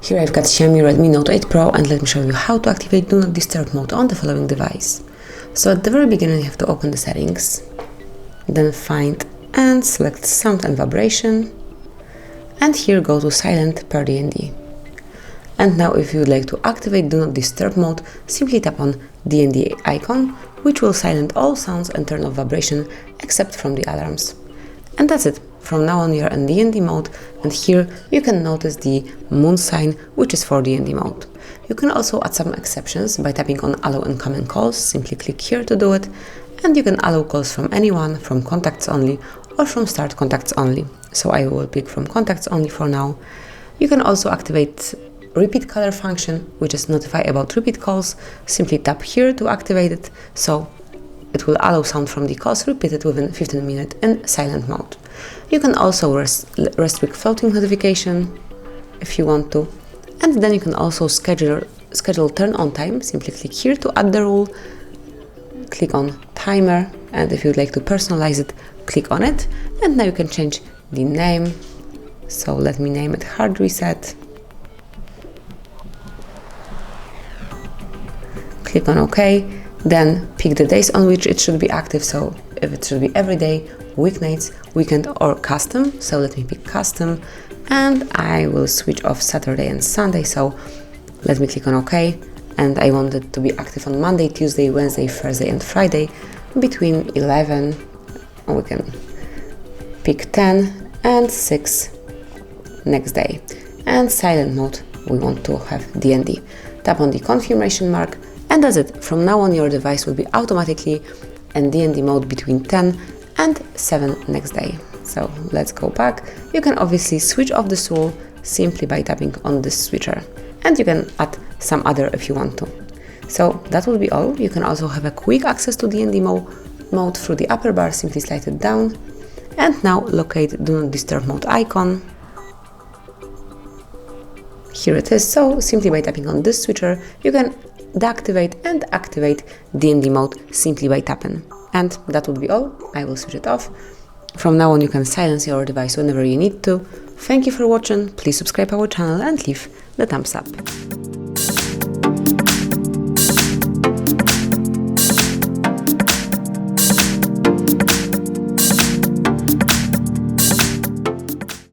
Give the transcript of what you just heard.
Here I've got Xiaomi Redmi Note 8 Pro, and let me show you how to activate Do Not Disturb mode on the following device. So at the very beginning you have to open the settings, then find and select sound and vibration, and here go to silent per DND. And now if you would like to activate Do Not Disturb mode, simply tap on DND icon, which will silence all sounds and turn off vibration except from the alarms. And that's it. From now on you are in DND mode, and here you can notice the moon sign, which is for DND mode. You can also add some exceptions by tapping on allow incoming calls. Simply click here to do it, and you can allow calls from anyone, from contacts only, or from start contacts only. So I will pick from contacts only for now. You can also activate repeat caller function, which is notify about repeat calls. Simply tap here to activate it, so it will allow sound from the calls repeated within 15 minutes in silent mode. You can also restrict floating notification if you want to, and then you can also schedule turn on time. Simply click here to add the rule, click on timer, and if you'd like to personalize it, click on it, and now you can change the name. So let me name it Hard Reset. Click on OK, then pick the days on which it should be active. So if it should be every day, weeknights, weekend, or custom. So let me pick custom, and I will switch off Saturday and Sunday. So let me click on OK, and I want it to be active on Monday, Tuesday, Wednesday, Thursday, and Friday between 11, we can pick 10 and 6 next day. And silent mode, we want to have DND. Tap on the confirmation mark, and that's it. From now on your device will be automatically in DND mode between 10 and 7 next day. So let's go back. You can obviously switch off this rule simply by tapping on this switcher, and you can add some other if you want to. So that will be all. You can also have a quick access to DND mode through the upper bar. Simply slide it down, and now locate Do Not Disturb mode icon. Here it is. So simply by tapping on this switcher, you can deactivate and activate DND mode simply by tapping. And that would be all. I will switch it off. From now on you can silence your device whenever you need to. Thank you for watching. Please subscribe our channel and leave the thumbs up.